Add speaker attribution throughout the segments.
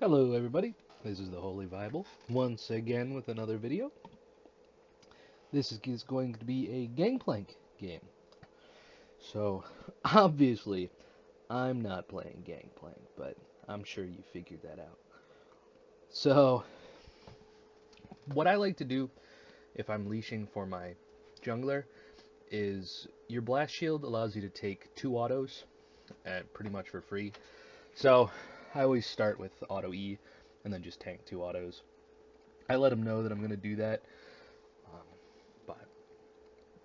Speaker 1: Hello everybody, this is the Holy Vible, once again with another video. This is going to be a Gangplank game. So, obviously, I'm not playing Gangplank, but I'm sure you figured that out. So, what I like to do if I'm leashing for my jungler is your blast shield allows you to take 2 autos pretty much for free. So, I always start with auto E and then just tank 2 autos. I let them know that I'm going to do that. Um, but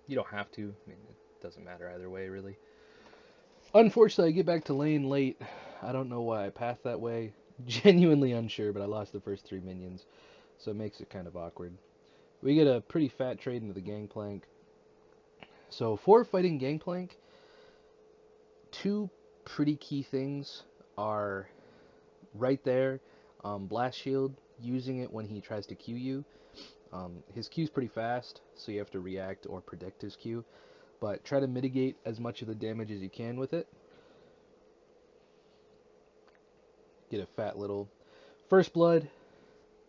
Speaker 1: you don't have to. I mean, it doesn't matter either way, really. Unfortunately, I get back to lane late. I don't know why I pathed that way. Genuinely unsure, but I lost the first 3 minions, so it makes it kind of awkward. We get a pretty fat trade into the Gangplank. So for fighting Gangplank, 2 pretty key things are right there. Blast Shield, using it when he tries to Q you. His Q's pretty fast, so you have to react or predict his Q. But try to mitigate as much of the damage as you can with it. Get a fat little first blood,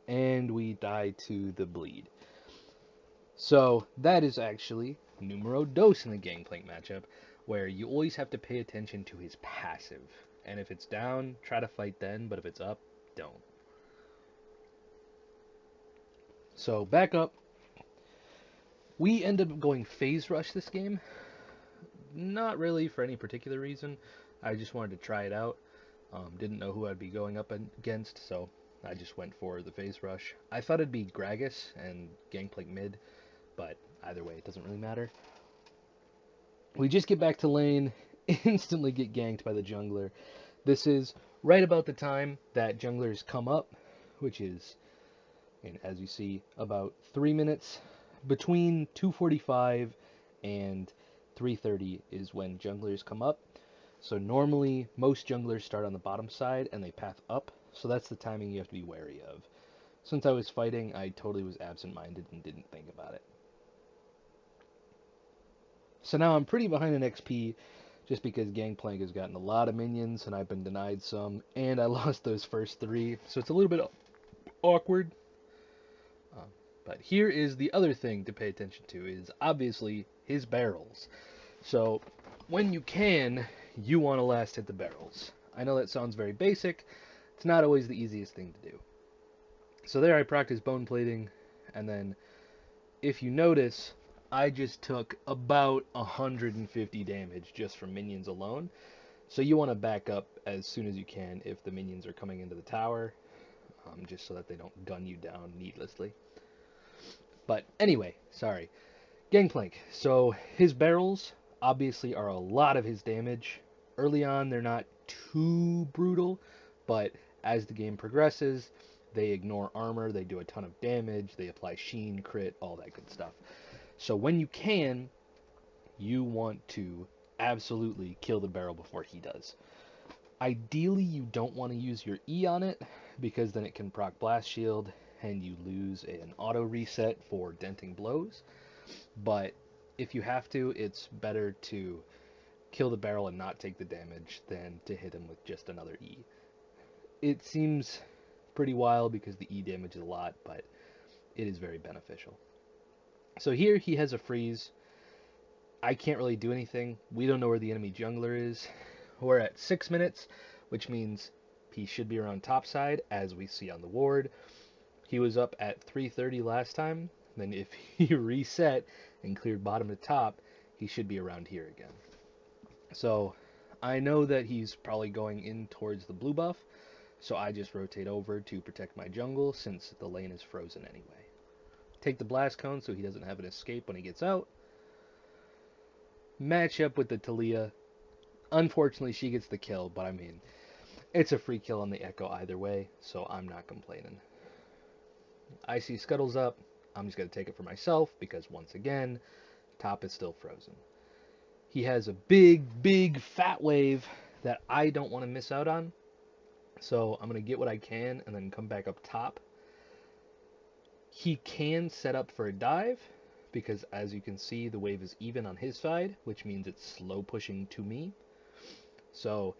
Speaker 1: and we die to the bleed. So that is actually numero dos in the Gangplank matchup, where you always have to pay attention to his passive. And if it's down, try to fight then, but if it's up, don't. So back up. We end up going phase rush this game. Not really for any particular reason. I just wanted to try it out. Didn't know who I'd be going up against, so I just went for the phase rush. I thought it'd be Gragas and Gangplank mid, but either way, it doesn't really matter. We just get back to lane, instantly get ganked by the jungler. This is right about the time that junglers come up, which is, and as you see, about 3 minutes. Between 2:45 and 3:30 is when junglers come up. So normally most junglers start on the bottom side and they path up, so that's the timing you have to be wary of. Since I was fighting, I totally was absent-minded and didn't think about it. So now I'm pretty behind in XP just because Gangplank has gotten a lot of minions and I've been denied some, and I lost those first 3, so it's a little bit awkward. But here is the other thing to pay attention to, is obviously his barrels. So when you can, you want to last hit the barrels. I know that sounds very basic. It's not always the easiest thing to do. So there I practice bone plating, and then if you notice, I just took about 150 damage just from minions alone. So you want to back up as soon as you can if the minions are coming into the tower, just so that they don't gun you down needlessly. But anyway, sorry. Gangplank. So his barrels obviously are a lot of his damage. Early on, they're not too brutal, but as the game progresses, they ignore armor, they do a ton of damage, they apply sheen, crit, all that good stuff. So when you can, you want to absolutely kill the barrel before he does. Ideally, you don't want to use your E on it, because then it can proc Blast Shield, and you lose an auto reset for denting blows. But if you have to, it's better to kill the barrel and not take the damage than to hit him with just another E. It seems pretty wild because the E damage is a lot, but it is very beneficial. So here he has a freeze. I can't really do anything. We don't know where the enemy jungler is. We're at 6 minutes, which means he should be around top side, as we see on the ward. He was up at 3:30 last time. Then if he reset and cleared bottom to top, he should be around here again. So I know that he's probably going in towards the blue buff, so I just rotate over to protect my jungle since the lane is frozen anyway. Take the blast cone so he doesn't have an escape when he gets out. Match up with the Talia. Unfortunately, she gets the kill, but I mean, it's a free kill on the Echo either way, so I'm not complaining. I see Scuttle's up. I'm just going to take it for myself because, once again, top is still frozen. He has a big fat wave that I don't want to miss out on. So I'm going to get what I can and then come back up top. He can set up for a dive because, as you can see, the wave is even on his side, which means it's slow pushing to me. So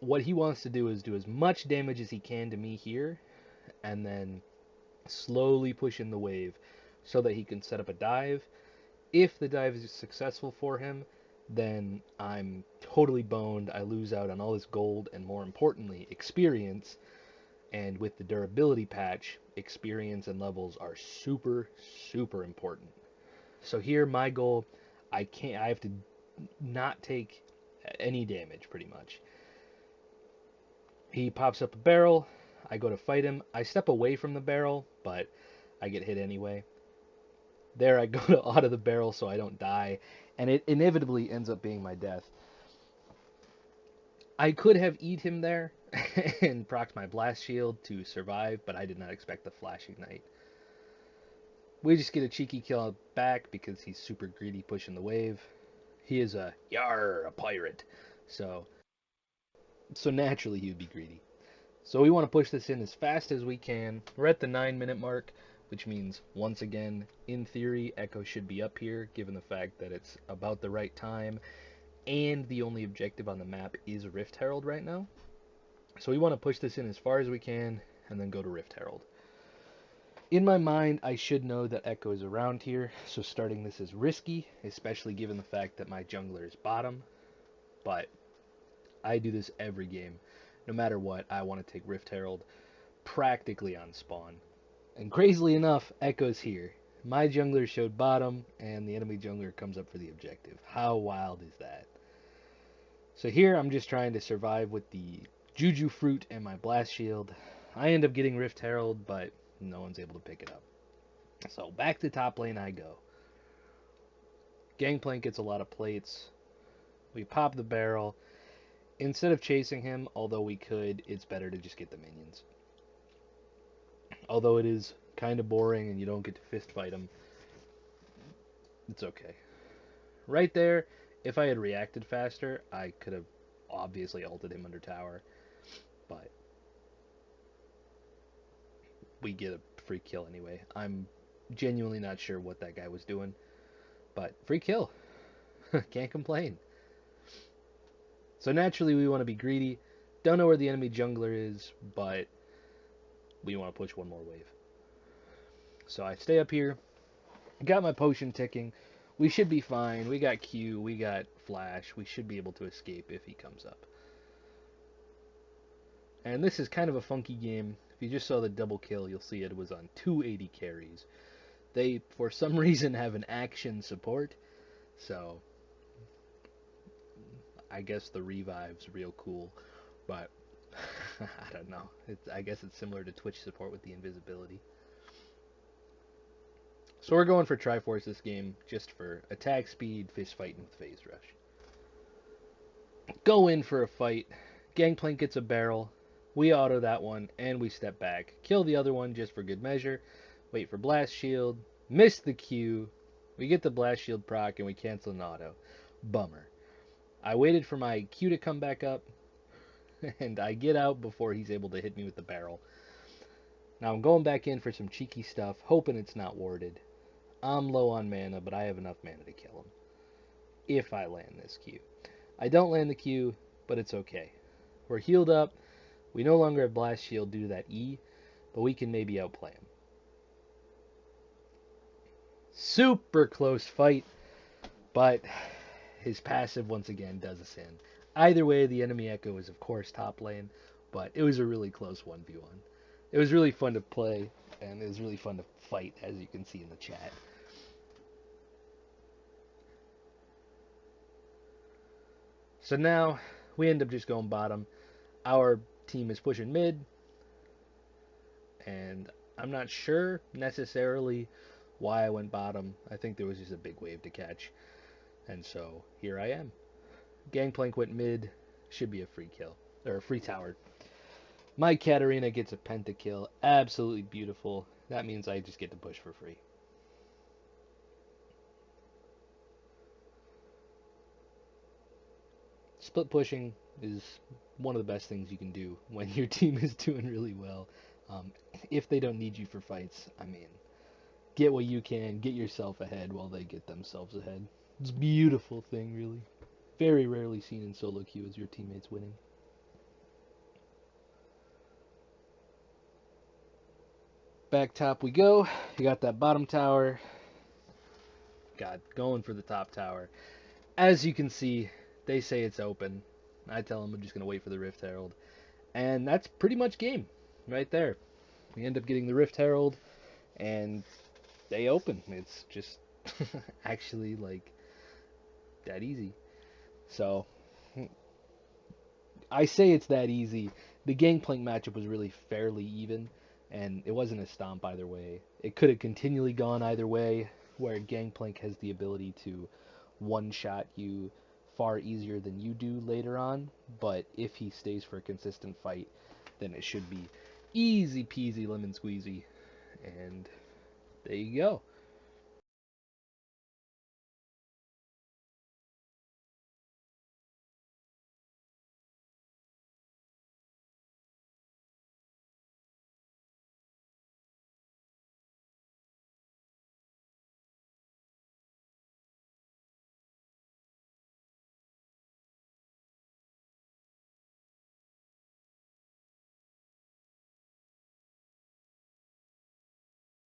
Speaker 1: What he wants to do is do as much damage as he can to me here, and then slowly push in the wave so that he can set up a dive. If the dive is successful for him, then I'm totally boned. I lose out on all this gold and, more importantly, experience. And with the durability patch, experience and levels are super, super important. So here, my goal, I have to not take any damage pretty much. He pops up a barrel. I go to fight him. I step away from the barrel, but I get hit anyway. There I go to auto the barrel so I don't die, and it inevitably ends up being my death. I could have eat him there and procced my blast shield to survive, but I did not expect the flash ignite. We just get a cheeky kill back because he's super greedy pushing the wave. He is a pirate. So naturally he would be greedy. So we want to push this in as fast as we can. We're at the 9-minute mark, which means, once again, in theory, Echo should be up here, given the fact that it's about the right time, and the only objective on the map is Rift Herald right now. So we want to push this in as far as we can, and then go to Rift Herald. In my mind, I should know that Echo is around here, so starting this is risky, especially given the fact that my jungler is bottom, but I do this every game. No matter what, I want to take Rift Herald practically on spawn. And crazily enough, Echo's here. My jungler showed bottom, and the enemy jungler comes up for the objective. How wild is that? So here, I'm just trying to survive with the Juju Fruit and my Blast Shield. I end up getting Rift Herald, but no one's able to pick it up. So back to top lane I go. Gangplank gets a lot of plates. We pop the barrel. Instead of chasing him, although we could, it's better to just get the minions. Although it is kind of boring and you don't get to fist fight him, it's okay. Right there, if I had reacted faster, I could have obviously ulted him under tower, but we get a free kill anyway. I'm genuinely not sure what that guy was doing, but free kill. Can't complain. So naturally we want to be greedy. Don't know where the enemy jungler is, but we want to push one more wave. So I stay up here. Got my potion ticking. We should be fine. We got Q, we got Flash. We should be able to escape if he comes up. And this is kind of a funky game. If you just saw the double kill, you'll see it was on 280 carries. They, for some reason, have an action support. So I guess the revive's real cool, but I don't know. I guess it's similar to Twitch support with the invisibility. So we're going for Triforce this game, just for attack speed, fist fighting with phase rush. Go in for a fight. Gangplank gets a barrel. We auto that one, and we step back. Kill the other one just for good measure. Wait for blast shield. Miss the Q. We get the blast shield proc, and we cancel an auto. Bummer. I waited for my Q to come back up, and I get out before he's able to hit me with the barrel. Now I'm going back in for some cheeky stuff, hoping it's not warded. I'm low on mana, but I have enough mana to kill him. If I land this Q. I don't land the Q, but it's okay. We're healed up. We no longer have Blast Shield due to that E, but we can maybe outplay him. Super close fight, but his passive once again does us in. Either way, the enemy Echo is of course top lane, but it was a really close 1v1. It was really fun to play, and it was really fun to fight, as you can see in the chat. So now, we end up just going bottom. Our team is pushing mid, and I'm not sure necessarily why I went bottom. I think there was just a big wave to catch, and so here I am. Gangplank went mid, should be a free kill, or a free tower. My Katarina gets a pentakill, absolutely beautiful. That means I just get to push for free. Split pushing is one of the best things you can do when your team is doing really well. If they don't need you for fights, I mean, get what you can, get yourself ahead while they get themselves ahead. It's a beautiful thing, really. Very rarely seen in solo queue as your teammates winning. back top we go. You got that bottom tower. God, going for the top tower. As you can see, they say it's open. I tell them we're just going to wait for the Rift Herald. And that's pretty much game right there. We end up getting the Rift Herald, and they open. It's just actually like that easy. So I say it's that easy. The Gangplank matchup was really fairly even, and it wasn't a stomp either way. It could have continually gone either way, where Gangplank has the ability to one-shot you far easier than you do later on, but if he stays for a consistent fight, then it should be easy peasy lemon squeezy. And there you go.